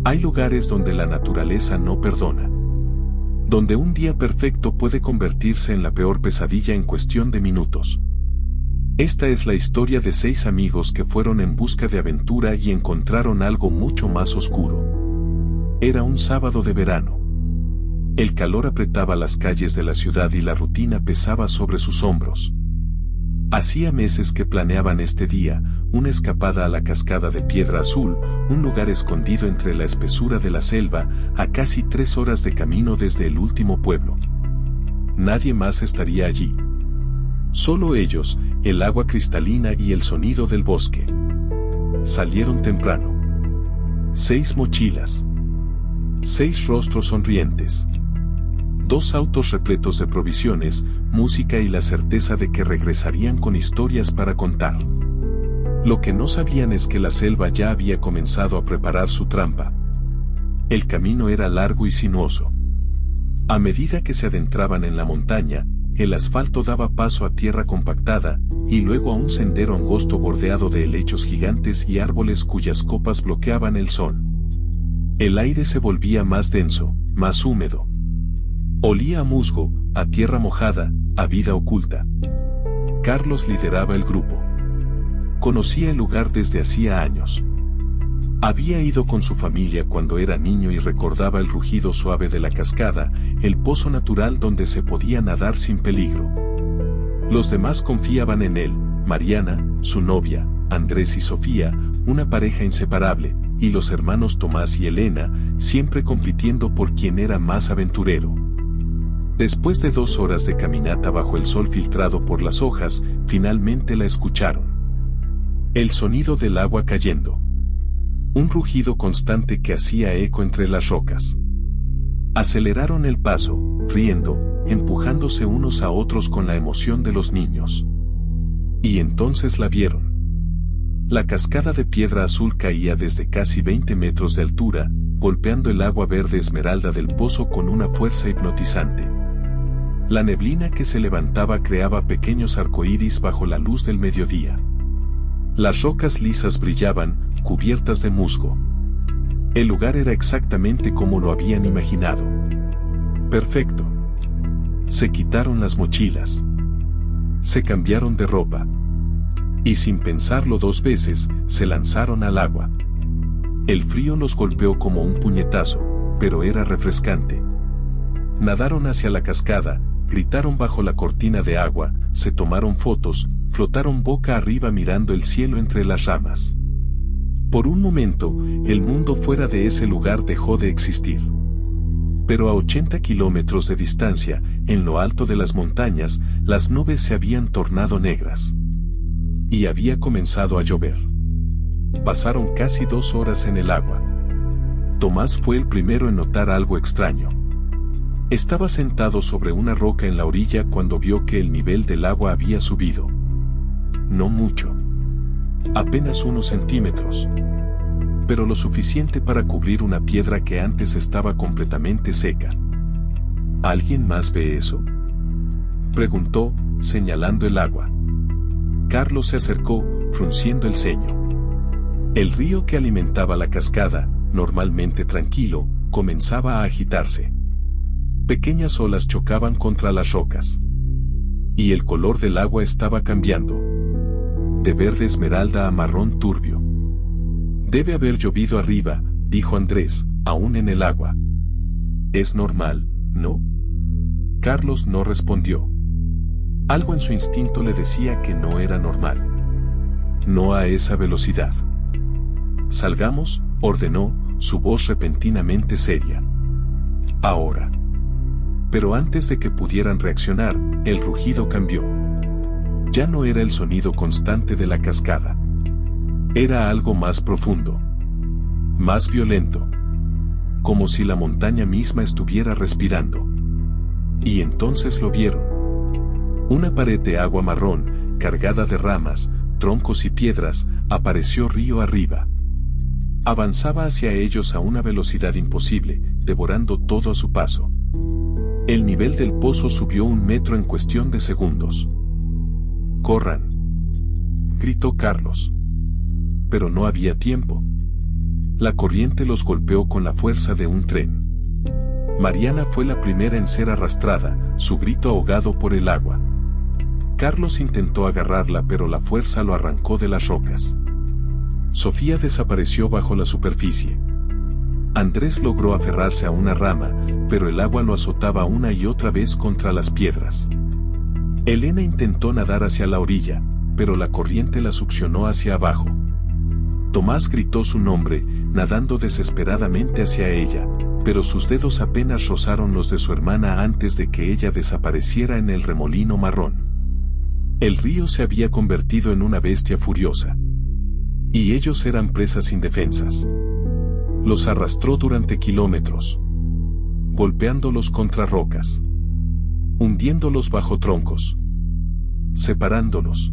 Hay lugares donde la naturaleza no perdona. Donde un día perfecto puede convertirse en la peor pesadilla en cuestión de minutos. Esta es la historia de 6 amigos que fueron en busca de aventura y encontraron algo mucho más oscuro. Era un sábado de verano. El calor apretaba las calles de la ciudad y la rutina pesaba sobre sus hombros. Hacía meses que planeaban este día, una escapada a la cascada de Piedra Azul, un lugar escondido entre la espesura de la selva, a casi 3 horas de camino desde el último pueblo. Nadie más estaría allí. Solo ellos, el agua cristalina y el sonido del bosque. Salieron temprano. 6 mochilas. 6 rostros sonrientes. 2 autos repletos de provisiones, música y la certeza de que regresarían con historias para contar. Lo que no sabían es que la selva ya había comenzado a preparar su trampa. El camino era largo y sinuoso. A medida que se adentraban en la montaña, el asfalto daba paso a tierra compactada, y luego a un sendero angosto bordeado de helechos gigantes y árboles cuyas copas bloqueaban el sol. El aire se volvía más denso, más húmedo. Olía a musgo, a tierra mojada, a vida oculta. Carlos lideraba el grupo. Conocía el lugar desde hacía años. Había ido con su familia cuando era niño y recordaba el rugido suave de la cascada, el pozo natural donde se podía nadar sin peligro. Los demás confiaban en él, Mariana, su novia, Andrés y Sofía, una pareja inseparable, y los hermanos Tomás y Elena, siempre compitiendo por quién era más aventurero. Después de 2 horas de caminata bajo el sol filtrado por las hojas, finalmente la escucharon. El sonido del agua cayendo. Un rugido constante que hacía eco entre las rocas. Aceleraron el paso, riendo, empujándose unos a otros con la emoción de los niños. Y entonces la vieron. La cascada de Piedra Azul caía desde casi 20 metros de altura, golpeando el agua verde esmeralda del pozo con una fuerza hipnotizante. La neblina que se levantaba creaba pequeños arcoíris bajo la luz del mediodía. Las rocas lisas brillaban, cubiertas de musgo. El lugar era exactamente como lo habían imaginado. Perfecto. Se quitaron las mochilas. Se cambiaron de ropa. Y sin pensarlo 2 veces, se lanzaron al agua. El frío los golpeó como un puñetazo, pero era refrescante. Nadaron hacia la cascada, gritaron bajo la cortina de agua, se tomaron fotos, flotaron boca arriba mirando el cielo entre las ramas. Por un momento, el mundo fuera de ese lugar dejó de existir. Pero a 80 kilómetros de distancia, en lo alto de las montañas, las nubes se habían tornado negras. Y había comenzado a llover. Pasaron casi 2 horas en el agua. Tomás fue el primero en notar algo extraño. Estaba sentado sobre una roca en la orilla cuando vio que el nivel del agua había subido. No mucho. Apenas unos centímetros. Pero lo suficiente para cubrir una piedra que antes estaba completamente seca. ¿Alguien más ve eso?, preguntó, señalando el agua. Carlos se acercó, frunciendo el ceño. El río que alimentaba la cascada, normalmente tranquilo, comenzaba a agitarse. Pequeñas olas chocaban contra las rocas. Y el color del agua estaba cambiando. De verde esmeralda a marrón turbio. Debe haber llovido arriba, dijo Andrés, aún en el agua. Es normal, ¿no? Carlos no respondió. Algo en su instinto le decía que no era normal. No a esa velocidad. Salgamos, ordenó, su voz repentinamente seria. Ahora. Pero antes de que pudieran reaccionar, el rugido cambió. Ya no era el sonido constante de la cascada. Era algo más profundo. Más violento. Como si la montaña misma estuviera respirando. Y entonces lo vieron. Una pared de agua marrón, cargada de ramas, troncos y piedras, apareció río arriba. Avanzaba hacia ellos a una velocidad imposible, devorando todo a su paso. El nivel del pozo subió 1 metro en cuestión de segundos. ¡Corran!, gritó Carlos. Pero no había tiempo. La corriente los golpeó con la fuerza de un tren. Mariana fue la primera en ser arrastrada, su grito ahogado por el agua. Carlos intentó agarrarla, pero la fuerza lo arrancó de las rocas. Sofía desapareció bajo la superficie. Andrés logró aferrarse a una rama, pero el agua lo azotaba una y otra vez contra las piedras. Elena intentó nadar hacia la orilla, pero la corriente la succionó hacia abajo. Tomás gritó su nombre, nadando desesperadamente hacia ella, pero sus dedos apenas rozaron los de su hermana antes de que ella desapareciera en el remolino marrón. El río se había convertido en una bestia furiosa. Y ellos eran presas indefensas. Los arrastró durante kilómetros, golpeándolos contra rocas, hundiéndolos bajo troncos, separándolos.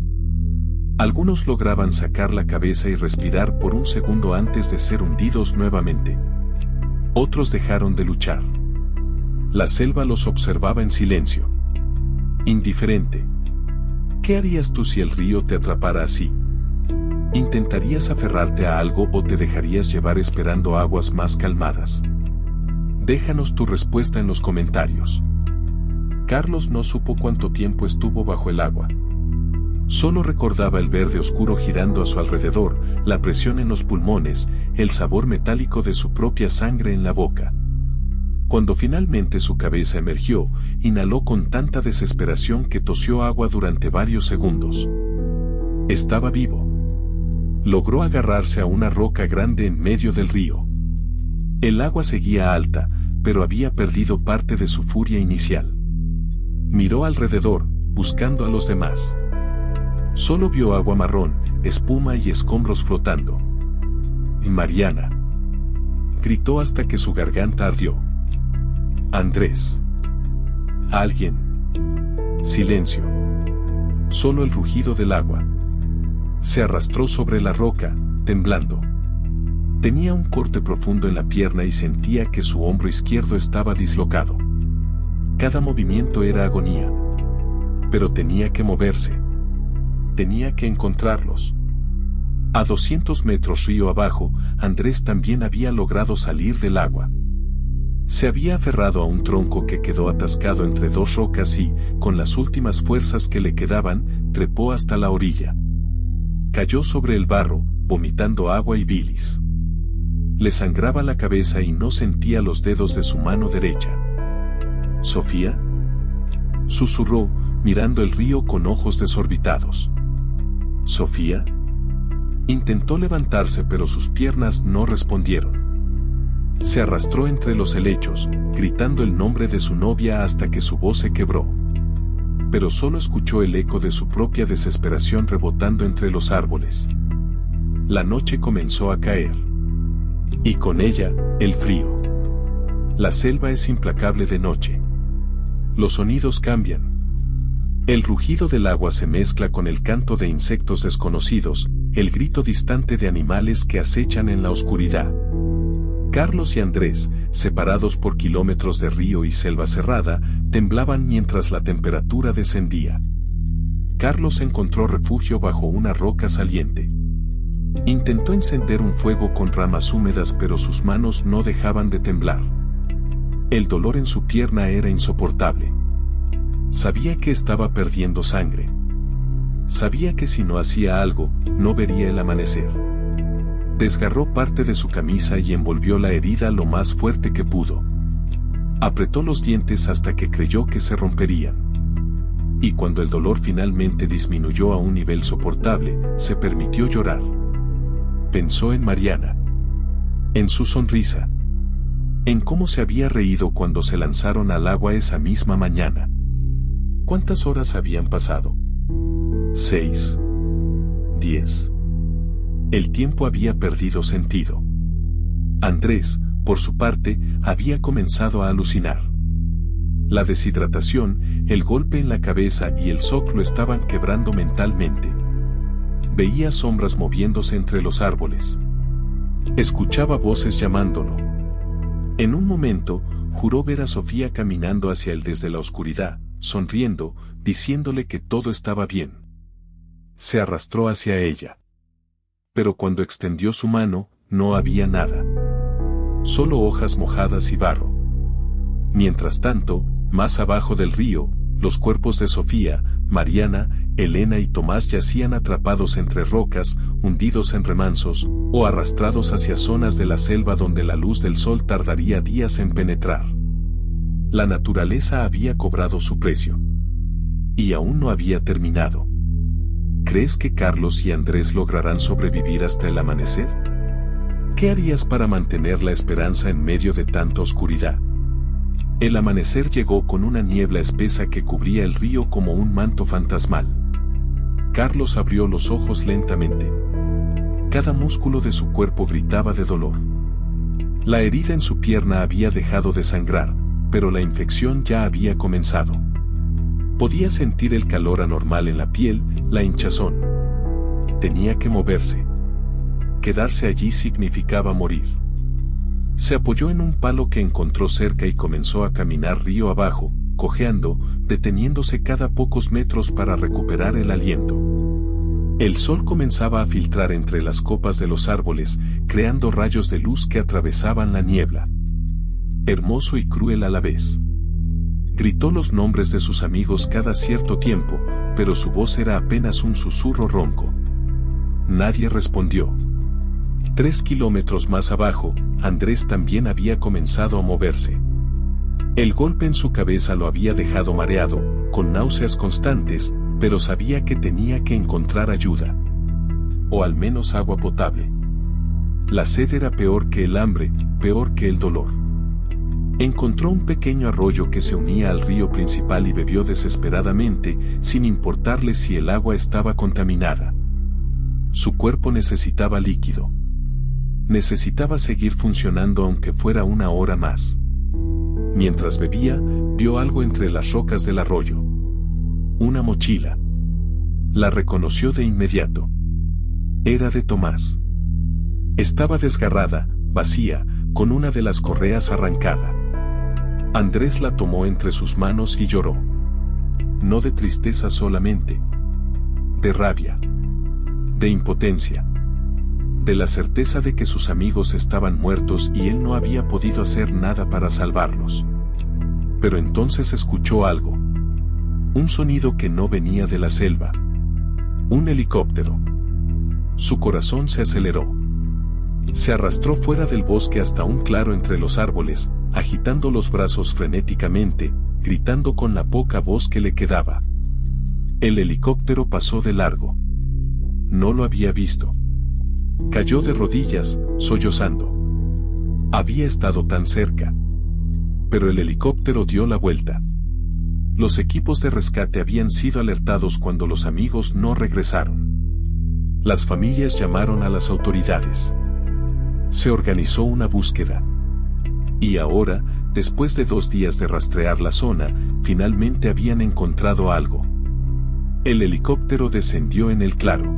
Algunos lograban sacar la cabeza y respirar por un segundo antes de ser hundidos nuevamente. Otros dejaron de luchar. La selva los observaba en silencio, indiferente. ¿Qué harías tú si el río te atrapara así? ¿Intentarías aferrarte a algo o te dejarías llevar esperando aguas más calmadas? Déjanos tu respuesta en los comentarios. Carlos no supo cuánto tiempo estuvo bajo el agua. Solo recordaba el verde oscuro girando a su alrededor, la presión en los pulmones, el sabor metálico de su propia sangre en la boca. Cuando finalmente su cabeza emergió, inhaló con tanta desesperación que tosió agua durante varios segundos. Estaba vivo. Logró agarrarse a una roca grande en medio del río. El agua seguía alta, pero había perdido parte de su furia inicial. Miró alrededor, buscando a los demás. Solo vio agua marrón, espuma y escombros flotando. Mariana. Gritó hasta que su garganta ardió. Andrés. Alguien. Silencio. Solo el rugido del agua. Se arrastró sobre la roca, temblando. Tenía un corte profundo en la pierna y sentía que su hombro izquierdo estaba dislocado. Cada movimiento era agonía. Pero tenía que moverse. Tenía que encontrarlos. A 200 metros río abajo, Andrés también había logrado salir del agua. Se había aferrado a un tronco que quedó atascado entre dos rocas y, con las últimas fuerzas que le quedaban, trepó hasta la orilla. Cayó sobre el barro, vomitando agua y bilis. Le sangraba la cabeza y no sentía los dedos de su mano derecha. ¿Sofía? Susurró, mirando el río con ojos desorbitados. ¿Sofía? Intentó levantarse, pero sus piernas no respondieron. Se arrastró entre los helechos, gritando el nombre de su novia hasta que su voz se quebró. Pero solo escuchó el eco de su propia desesperación rebotando entre los árboles. La noche comenzó a caer. Y con ella, el frío. La selva es implacable de noche. Los sonidos cambian. El rugido del agua se mezcla con el canto de insectos desconocidos, el grito distante de animales que acechan en la oscuridad. Carlos y Andrés, separados por kilómetros de río y selva cerrada, temblaban mientras la temperatura descendía. Carlos encontró refugio bajo una roca saliente. Intentó encender un fuego con ramas húmedas, pero sus manos no dejaban de temblar. El dolor en su pierna era insoportable. Sabía que estaba perdiendo sangre. Sabía que si no hacía algo, no vería el amanecer. Desgarró parte de su camisa y envolvió la herida lo más fuerte que pudo. Apretó los dientes hasta que creyó que se romperían. Y cuando el dolor finalmente disminuyó a un nivel soportable, se permitió llorar. Pensó en Mariana. En su sonrisa. En cómo se había reído cuando se lanzaron al agua esa misma mañana. ¿Cuántas horas habían pasado? 6. 10. El tiempo había perdido sentido. Andrés, por su parte, había comenzado a alucinar. La deshidratación, el golpe en la cabeza y el shock lo estaban quebrando mentalmente. Veía sombras moviéndose entre los árboles. Escuchaba voces llamándolo. En un momento, juró ver a Sofía caminando hacia él desde la oscuridad, sonriendo, diciéndole que todo estaba bien. Se arrastró hacia ella. Pero cuando extendió su mano, no había nada. Solo hojas mojadas y barro. Mientras tanto, más abajo del río, los cuerpos de Sofía, Mariana, Elena y Tomás yacían atrapados entre rocas, hundidos en remansos, o arrastrados hacia zonas de la selva donde la luz del sol tardaría días en penetrar. La naturaleza había cobrado su precio. Y aún no había terminado. ¿Crees que Carlos y Andrés lograrán sobrevivir hasta el amanecer? ¿Qué harías para mantener la esperanza en medio de tanta oscuridad? El amanecer llegó con una niebla espesa que cubría el río como un manto fantasmal. Carlos abrió los ojos lentamente. Cada músculo de su cuerpo gritaba de dolor. La herida en su pierna había dejado de sangrar, pero la infección ya había comenzado. Podía sentir el calor anormal en la piel, la hinchazón. Tenía que moverse. Quedarse allí significaba morir. Se apoyó en un palo que encontró cerca y comenzó a caminar río abajo, cojeando, deteniéndose cada pocos metros para recuperar el aliento. El sol comenzaba a filtrar entre las copas de los árboles, creando rayos de luz que atravesaban la niebla. Hermoso y cruel a la vez. Gritó los nombres de sus amigos cada cierto tiempo, pero su voz era apenas un susurro ronco. Nadie respondió. 3 kilómetros más abajo, Andrés también había comenzado a moverse. El golpe en su cabeza lo había dejado mareado, con náuseas constantes, pero sabía que tenía que encontrar ayuda. O al menos agua potable. La sed era peor que el hambre, peor que el dolor. Encontró un pequeño arroyo que se unía al río principal y bebió desesperadamente, sin importarle si el agua estaba contaminada. Su cuerpo necesitaba líquido. Necesitaba seguir funcionando aunque fuera una hora más. Mientras bebía, vio algo entre las rocas del arroyo. Una mochila. La reconoció de inmediato. Era de Tomás. Estaba desgarrada, vacía, con una de las correas arrancada. Andrés la tomó entre sus manos y lloró. No de tristeza solamente. De rabia. De impotencia. De la certeza de que sus amigos estaban muertos y él no había podido hacer nada para salvarlos. Pero entonces escuchó algo. Un sonido que no venía de la selva. Un helicóptero. Su corazón se aceleró. Se arrastró fuera del bosque hasta un claro entre los árboles, agitando los brazos frenéticamente, gritando con la poca voz que le quedaba. El helicóptero pasó de largo. No lo había visto. Cayó de rodillas, sollozando. Había estado tan cerca. Pero el helicóptero dio la vuelta. Los equipos de rescate habían sido alertados cuando los amigos no regresaron. Las familias llamaron a las autoridades. Se organizó una búsqueda. Y ahora, después de 2 días de rastrear la zona, finalmente habían encontrado algo. El helicóptero descendió en el claro.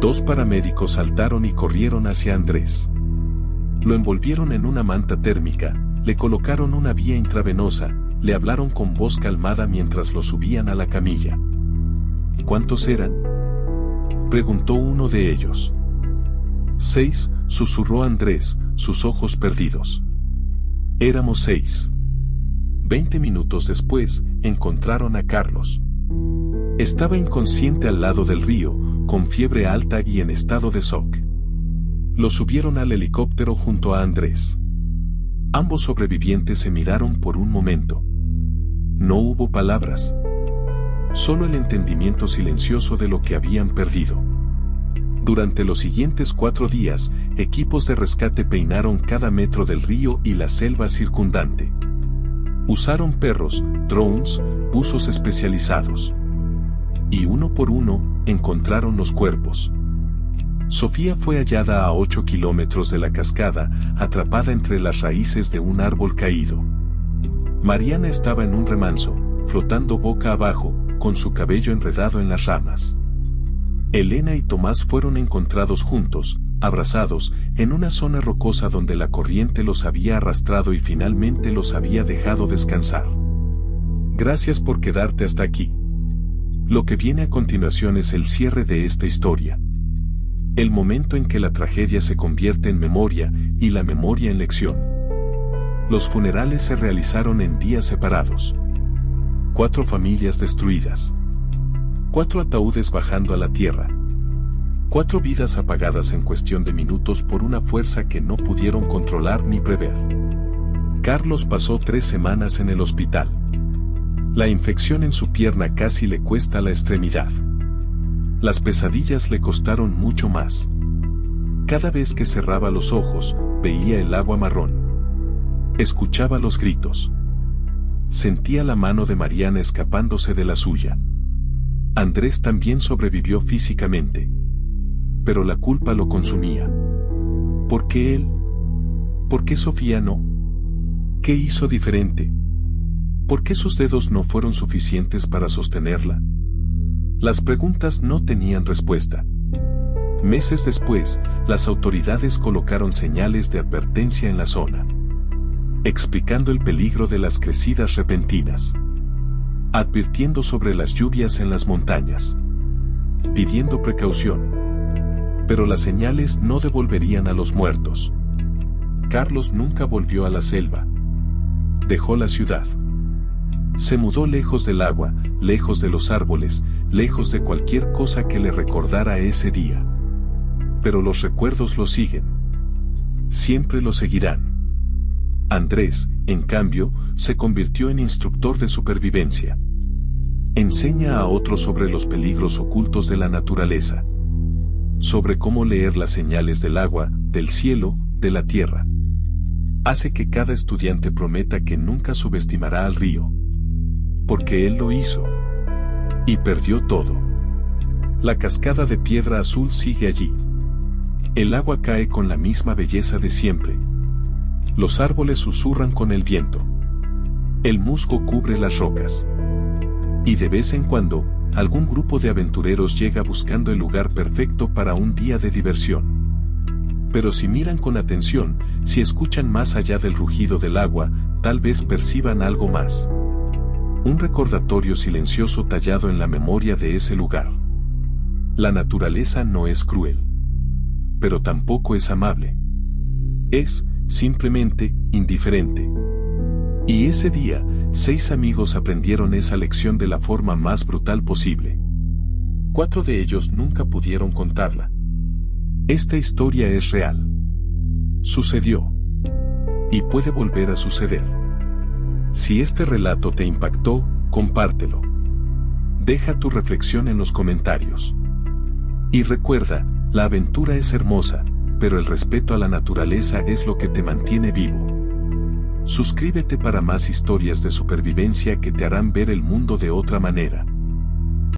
2 paramédicos saltaron y corrieron hacia Andrés. Lo envolvieron en una manta térmica, le colocaron una vía intravenosa, le hablaron con voz calmada mientras lo subían a la camilla. ¿Cuántos eran?, preguntó uno de ellos. 6, susurró Andrés, sus ojos perdidos. Éramos 6. 20 minutos después, encontraron a Carlos. Estaba inconsciente al lado del río, con fiebre alta y en estado de shock. Lo subieron al helicóptero junto a Andrés. Ambos sobrevivientes se miraron por un momento. No hubo palabras. Solo el entendimiento silencioso de lo que habían perdido. Durante los siguientes 4 días, equipos de rescate peinaron cada metro del río y la selva circundante. Usaron perros, drones, buzos especializados. Y uno por uno, encontraron los cuerpos. Sofía fue hallada a 8 kilómetros de la cascada, atrapada entre las raíces de un árbol caído. Mariana estaba en un remanso, flotando boca abajo, con su cabello enredado en las ramas. Elena y Tomás fueron encontrados juntos, abrazados, en una zona rocosa donde la corriente los había arrastrado y finalmente los había dejado descansar. Gracias por quedarte hasta aquí. Lo que viene a continuación es el cierre de esta historia. El momento en que la tragedia se convierte en memoria y la memoria en lección. Los funerales se realizaron en días separados. 4 familias destruidas. 4 ataúdes bajando a la tierra. 4 vidas apagadas en cuestión de minutos por una fuerza que no pudieron controlar ni prever. Carlos pasó 3 semanas en el hospital. La infección en su pierna casi le cuesta la extremidad. Las pesadillas le costaron mucho más. Cada vez que cerraba los ojos, veía el agua marrón. Escuchaba los gritos. Sentía la mano de Mariana escapándose de la suya. Andrés también sobrevivió físicamente. Pero la culpa lo consumía. ¿Por qué él? ¿Por qué Sofía no? ¿Qué hizo diferente? ¿Por qué sus dedos no fueron suficientes para sostenerla? Las preguntas no tenían respuesta. Meses después, las autoridades colocaron señales de advertencia en la zona, explicando el peligro de las crecidas repentinas, advirtiendo sobre las lluvias en las montañas, pidiendo precaución. Pero las señales no devolverían a los muertos. Carlos nunca volvió a la selva. Dejó la ciudad. Se mudó lejos del agua, lejos de los árboles, lejos de cualquier cosa que le recordara ese día. Pero los recuerdos lo siguen. Siempre lo seguirán. Andrés, en cambio, se convirtió en instructor de supervivencia. Enseña a otros sobre los peligros ocultos de la naturaleza. Sobre cómo leer las señales del agua, del cielo, de la tierra. Hace que cada estudiante prometa que nunca subestimará al río. Porque él lo hizo. Y perdió todo. La cascada de piedra azul sigue allí. El agua cae con la misma belleza de siempre. Los árboles susurran con el viento. El musgo cubre las rocas. Y de vez en cuando, algún grupo de aventureros llega buscando el lugar perfecto para un día de diversión. Pero si miran con atención, si escuchan más allá del rugido del agua, tal vez perciban algo más. Un recordatorio silencioso tallado en la memoria de ese lugar. La naturaleza no es cruel. Pero tampoco es amable. Es, simplemente, indiferente. Y ese día, 6 amigos aprendieron esa lección de la forma más brutal posible. 4 de ellos nunca pudieron contarla. Esta historia es real. Sucedió. Y puede volver a suceder. Si este relato te impactó, compártelo. Deja tu reflexión en los comentarios. Y recuerda, la aventura es hermosa, pero el respeto a la naturaleza es lo que te mantiene vivo. Suscríbete para más historias de supervivencia que te harán ver el mundo de otra manera.